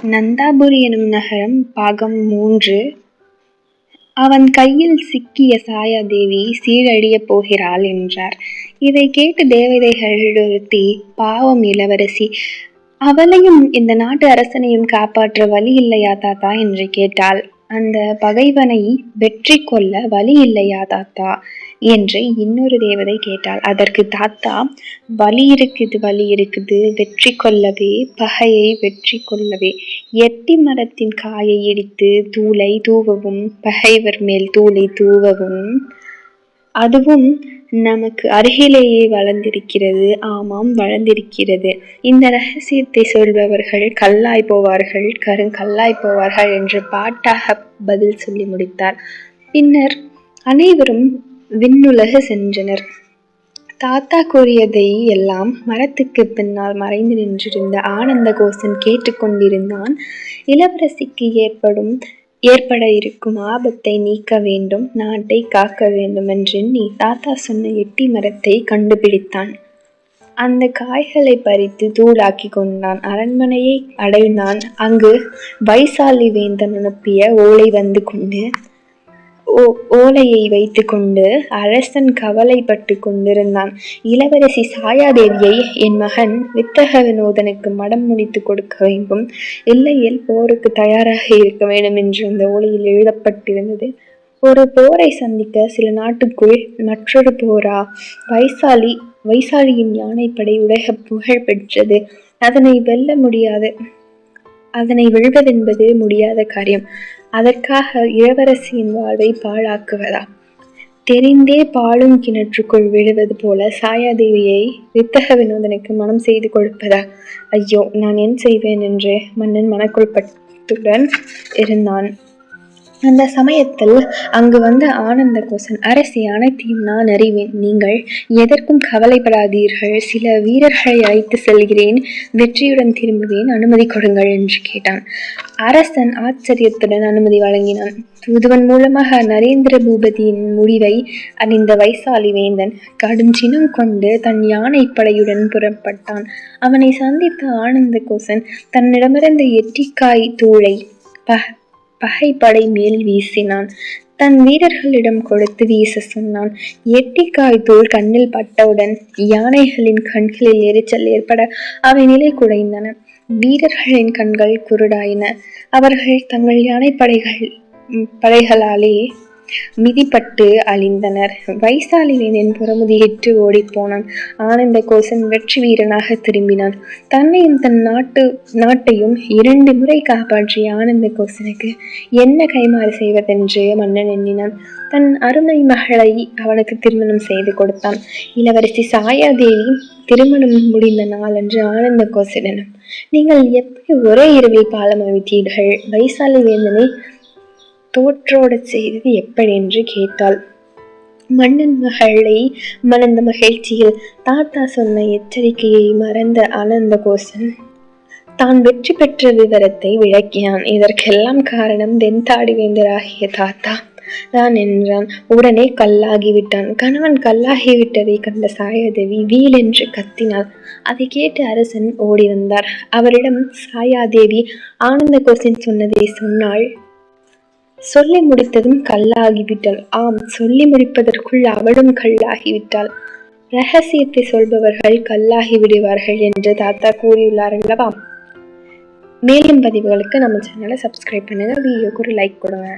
நந்தாபுரி எனும் நகரம் பாகம் 3. அவன் கையில் சிக்கிய சாயாதேவி சீரழியப் போகிறாள் என்றார். இதை கேட்டு தேவதைகளில் ஒருத்தி, பாவம் இளவரசி, அவளையும் இந்த நாட்டு அரசனையும் காப்பாற்ற வழி இல்லையா தாத்தா என்று கேட்டாள். அந்த பகைவனை வெற்றி கொள்ள வழி இல்லையா தாத்தா என்று இன்னொரு தேவதை கேட்டாள். அதற்கு தாத்தா, வழி இருக்குது, வெற்றி கொள்ளவே, பகையை வெற்றி கொள்ளவே. எட்டி மரத்தின் காயை இடித்து தூளை தூவவும், பகைவர் மேல் தூளை தூவவும். அதுவும் நமக்கு அருகிலேயே வளர்ந்திருக்கிறது. ஆமாம், வளர்ந்திருக்கிறது. இந்த ரகசியத்தை சொல்பவர்கள் கல்லாய் போவார்கள், கருங்கல்லாய் போவார்கள் என்று பாட்டாக பதில் சொல்லி முடித்தார். பின்னர் அனைவரும் விண்ணுலகு சென்றனர். தாத்தா கூறியதை எல்லாம் மரத்துக்கு பின்னால் மறைந்து நின்றிருந்த ஆனந்த கோசன் கேட்டுக்கொண்டிருந்தான். இளவரசிக்கு ஏற்பட இருக்கும் ஆபத்தை நீக்க வேண்டும், நாட்டை காக்க வேண்டும் என்றெண்ணி தாத்தா சொன்ன எட்டி மரத்தை கண்டுபிடித்தான். அந்த காய்களை பறித்து தூளாக்கி கொண்டான். அரண்மனையை அடைந்தான். அங்கு வைசாலி வேந்தன் அனுப்பிய ஓலையை வைத்து கொண்டு அரசன் கவலைப்பட்டு கொண்டிருந்தான். இளவரசி சாயாதேவியை என் மகன் வித்தக வினோதனுக்கு மடம் முடித்து கொடுக்க வேண்டும், இல்லையில் போருக்கு தயாராக இருக்க வேண்டும் என்று அந்த ஓலையில் எழுதப்பட்டிருந்தது. ஒரு போரை சந்திக்க சில நாட்டுக்குள் மற்றொரு போரா? வைசாலியின் யானைப்படை உலக புகழ் பெற்றது. அதனை வெல்வதென்பது முடியாத காரியம். அதற்காக இளவரசியின் வாழ்வை பாழாக்குவதா? தெரிந்தே பாலும் கிணற்றுக்குள் விழுவது போல சாயாதேவியை வித்தக வினோதனுக்கு மனம் செய்து கொடுப்பதா? ஐயோ, நான் என்ன செய்வேன் என்று மன்னன் மனக்குழப்பத்துடன் இருந்தான். அந்த சமயத்தில் அங்கு வந்த ஆனந்த கோசன், அரசி, அனைத்தையும் நான் அறிவேன், நீங்கள் எதற்கும் கவலைப்படாதீர்கள், சில வீரர்களை அழைத்து செல்கிறேன், வெற்றியுடன் திரும்புவேன், அனுமதி கொடுங்கள் என்று கேட்டான். அரசன் ஆச்சரியத்துடன் அனுமதி வழங்கினான். தூதுவன் மூலமாக நரேந்திர பூபதியின் முடிவை அறிந்த வைசாலி வேந்தன் கடுஞ்சினம் கொண்டு தன் யானை படையுடன் புறப்பட்டான். அவனை சந்தித்த ஆனந்த கோசன் தன்னிடமிருந்த எட்டிக்காய் தூளை பகைப்படை மேல் வீசினான். தன் வீரர்களிடம் கொடுத்து வீச சொன்னான். எட்டிக்காய் தூள் கண்ணில் பட்டவுடன் யானைகளின் கண்களில் எரிச்சல் ஏற்பட அவை நிலை குறைந்தன. வீரர்களின் கண்கள் குருடாயின. அவர்கள் தங்கள் யானை படைகளாலே மிதிப்பட்டு அழிந்தனர். வைசாலி வேந்தன் புறமுதியிட்டு ஓடிப்போனான். ஆனந்த கோசன் வெற்றி வீரனாக திரும்பினான். தன்னையும் தன் நாட்டையும் 2 முறை காப்பாற்றிய ஆனந்த கோசனுக்கு என்ன கைமாறு செய்வதென்று மன்னன் எண்ணினான். தன் அருமை மகளை அவனுக்கு திருமணம் செய்து கொடுத்தான். இளவரசி சாயாதேவி திருமணம் முடிந்த நாளன்று ஆனந்த கோசனிடம், நீங்கள் எப்படி ஒரே இரவில் பாலம் அமைத்தீர்கள்? வைசாலி வேந்தனை தோற்றோட செய்தது எப்படி என்று கேட்டாள். மன்னன் மகளை மணந்த மகிழ்ச்சியில் தாத்தா சொன்ன எச்சரிக்கையை மறந்த ஆனந்த கோசன் தான் வெற்றி பெற்ற விவரத்தை விளக்கினான். இதற்கெல்லாம் காரணம் தென்தாடி வேந்தராகிய தாத்தா தான் என்றான். உடனே கல்லாகிவிட்டான். கணவன் கல்லாகிவிட்டதை கண்ட சாயாதேவி வீலென்று கத்தினாள். அதை கேட்டு அரசன் ஓடி வந்தார். அவரிடம் சாயாதேவி ஆனந்த கோசன் சொன்னதை சொன்னாள். சொல்லி முடித்ததும் கல்லாகிவிட்டாள். ஆம், சொல்லி முடிப்பதற்குள் அவளும் கல்லாகிவிட்டாள். ரகசியத்தை சொல்பவர்கள் கல்லாகி விடுவார்கள் என்று தாத்தா கூறியுள்ளார் அல்லவா? மேலும் பதிவுகளுக்கு நம்ம சேனலை சப்ஸ்கிரைப் பண்ணுங்க, வீடியோக்கு ஒரு லைக் கொடுங்க.